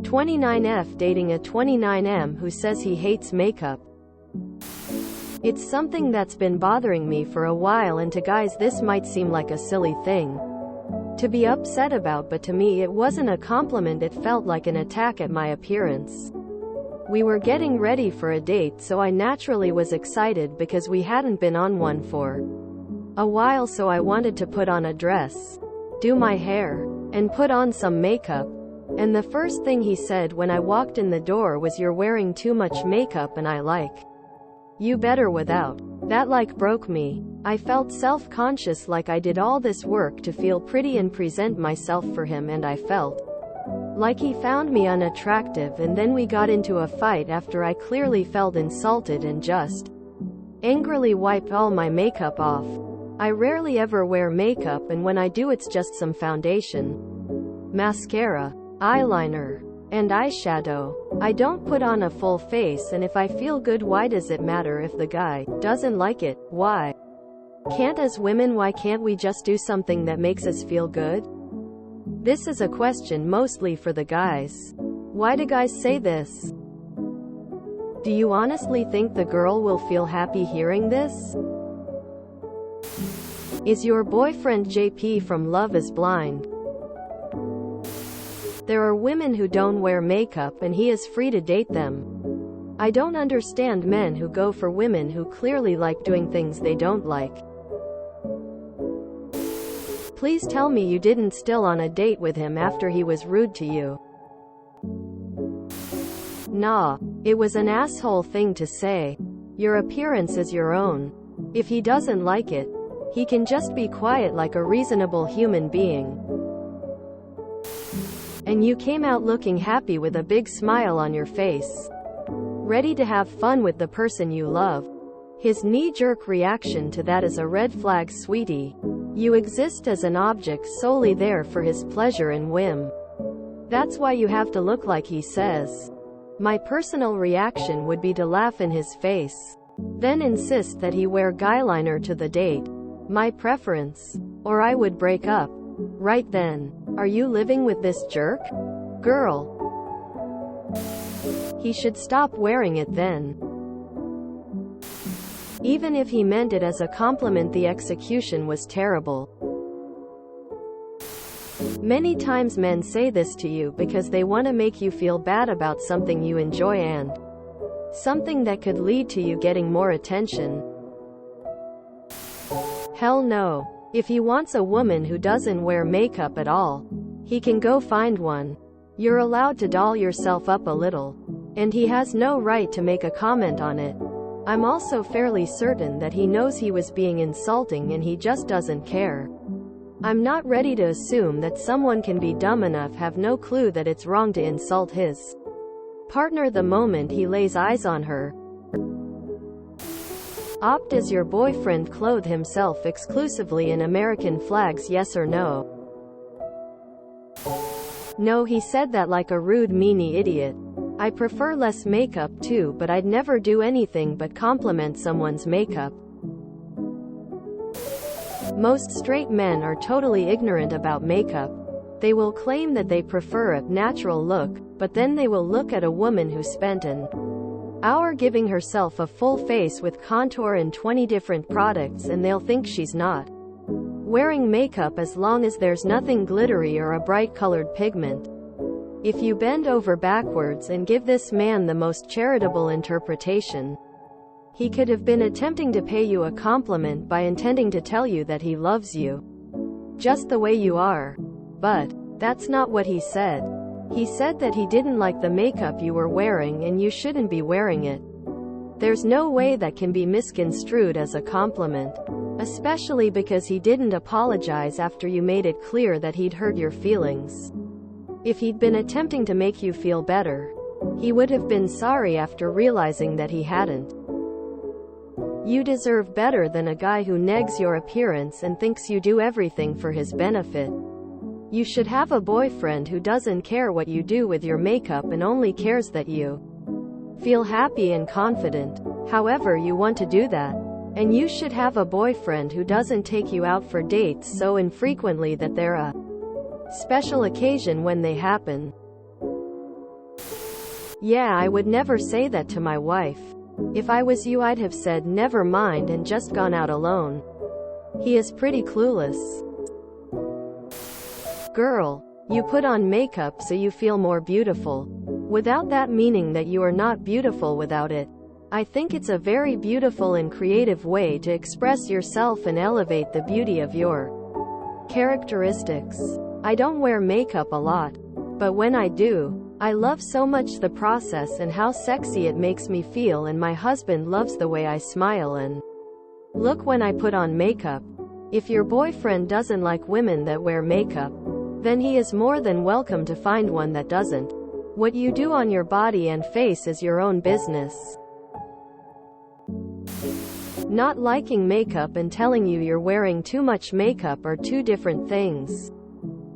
29F dating a 29M who says he hates makeup. It's something that's been bothering me for a while, and to guys this might seem like a silly thing to be upset about, but to me it wasn't a compliment, it felt like an attack at my appearance. We were getting ready for a date, so I naturally was excited because we hadn't been on one for a while, so I wanted to put on a dress, do my hair, and put on some makeup. And the first thing he said when I walked in the door was, "You're wearing too much makeup and I like you better without." That broke me. I felt self-conscious, like I did all this work to feel pretty and present myself for him, and I felt like he found me unattractive, and then we got into a fight after I clearly felt insulted and just angrily wiped all my makeup off. I rarely ever wear makeup, and when I do it's just some foundation, mascara, eyeliner, and eyeshadow. I don't put on a full face, and if I feel good, why does it matter if the guy doesn't like it? Why can't we just do something that makes us feel good? This is a question mostly for the guys. Why do guys say this? Do you honestly think the girl will feel happy hearing this? Is your boyfriend JP from Love is Blind? There are women who don't wear makeup and he is free to date them. I don't understand men who go for women who clearly like doing things they don't like. Please tell me you didn't still on a date with him after he was rude to you. Nah, it was an asshole thing to say. Your appearance is your own. If he doesn't like it, he can just be quiet like a reasonable human being. And you came out looking happy with a big smile on your face, ready to have fun with the person you love. His knee-jerk reaction to that is a red flag, sweetie. You exist as an object solely there for his pleasure and whim. That's why you have to look like he says. My personal reaction would be to laugh in his face, then insist that he wear guyliner to the date. My preference. Or I would break up right then. Are you living with this jerk? Girl. He should stop wearing it then. Even if he meant it as a compliment, the execution was terrible. Many times men say this to you because they want to make you feel bad about something you enjoy and something that could lead to you getting more attention. Hell no. If he wants a woman who doesn't wear makeup at all, he can go find one. You're allowed to doll yourself up a little, and he has no right to make a comment on it. I'm also fairly certain that he knows he was being insulting and he just doesn't care. I'm not ready to assume that someone can be dumb enough have no clue that it's wrong to insult his partner the moment he lays eyes on her. Does your boyfriend clothe himself exclusively in American flags, yes or no? No, he said that like a rude meanie idiot. I prefer less makeup too, but I'd never do anything but compliment someone's makeup. Most straight men are totally ignorant about makeup. They will claim that they prefer a natural look, but then they will look at a woman who spent an hour giving herself a full face with contour and 20 different products, and they'll think she's not wearing makeup as long as there's nothing glittery or a bright colored pigment. If you bend over backwards and give this man the most charitable interpretation, he could have been attempting to pay you a compliment by intending to tell you that he loves you just the way you are. But that's not what he said. He said that he didn't like the makeup you were wearing and you shouldn't be wearing it. There's no way that can be misconstrued as a compliment, especially because he didn't apologize after you made it clear that he'd hurt your feelings. If he'd been attempting to make you feel better, he would have been sorry after realizing that he hadn't. You deserve better than a guy who negs your appearance and thinks you do everything for his benefit. You should have a boyfriend who doesn't care what you do with your makeup and only cares that you feel happy and confident, however you want to do that. And you should have a boyfriend who doesn't take you out for dates so infrequently that they're a special occasion when they happen. Yeah, I would never say that to my wife. If I was you, I'd have said never mind and just gone out alone. He is pretty clueless. Girl, you put on makeup so you feel more beautiful, without that meaning that you are not beautiful without it. I think it's a very beautiful and creative way to express yourself and elevate the beauty of your characteristics. I don't wear makeup a lot, but when I do, I love so much the process and how sexy it makes me feel, and my husband loves the way I smile and look when I put on makeup. If your boyfriend doesn't like women that wear makeup, then he is more than welcome to find one that doesn't. What you do on your body and face is your own business. Not liking makeup and telling you you're wearing too much makeup are two different things.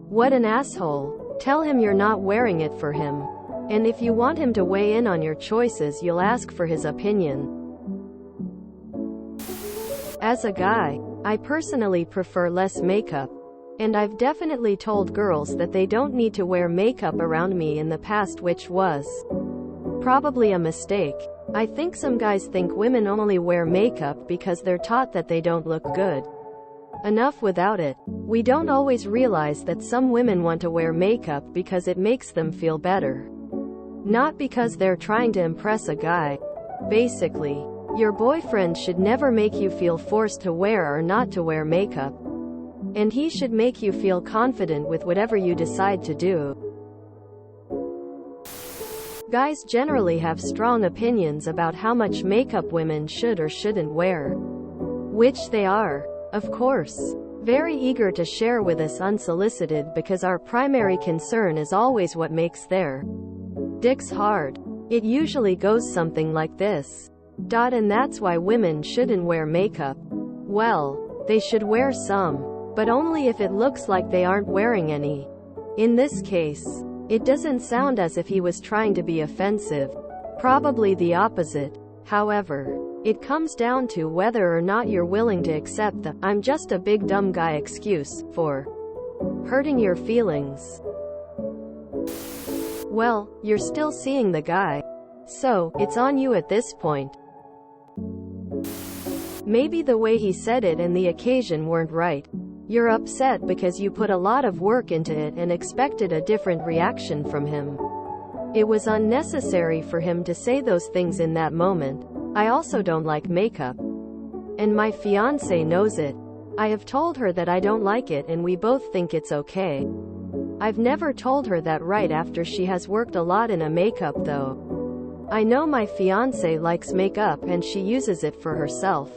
What an asshole. Tell him you're not wearing it for him. And if you want him to weigh in on your choices, you'll ask for his opinion. As a guy, I personally prefer less makeup. And I've definitely told girls that they don't need to wear makeup around me in the past, which was probably a mistake. I think some guys think women only wear makeup because they're taught that they don't look good enough without it. We don't always realize that some women want to wear makeup because it makes them feel better, not because they're trying to impress a guy. Basically, your boyfriend should never make you feel forced to wear or not to wear makeup. And he should make you feel confident with whatever you decide to do. Guys generally have strong opinions about how much makeup women should or shouldn't wear, which they are, of course, very eager to share with us unsolicited, because our primary concern is always what makes their dicks hard. It usually goes something like this. And that's why women shouldn't wear makeup. Well, they should wear some, but only if it looks like they aren't wearing any. In this case, it doesn't sound as if he was trying to be offensive. Probably the opposite. However, it comes down to whether or not you're willing to accept the "I'm just a big dumb guy" excuse for hurting your feelings. Well, you're still seeing the guy, so it's on you at this point. Maybe the way he said it and the occasion weren't right. You're upset because you put a lot of work into it and expected a different reaction from him. It was unnecessary for him to say those things in that moment. I also don't like makeup, and my fiancé knows it. I have told her that I don't like it and we both think it's okay. I've never told her that right after she has worked a lot in a makeup though. I know my fiancé likes makeup and she uses it for herself,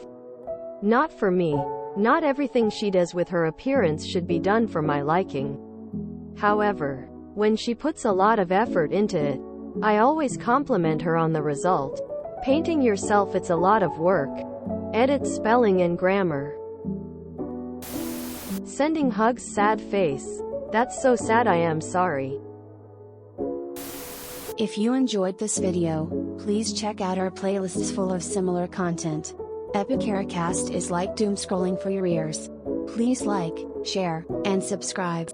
not for me. Not everything she does with her appearance should be done for my liking. However, when she puts a lot of effort into it, I always compliment her on the result. Painting yourself, it's a lot of work. Edit spelling and grammar. Sending hugs, sad face. That's so sad, I am sorry. If you enjoyed this video, please check out our playlists full of similar content. Epicaricast is like doom scrolling for your ears. Please like, share, and subscribe.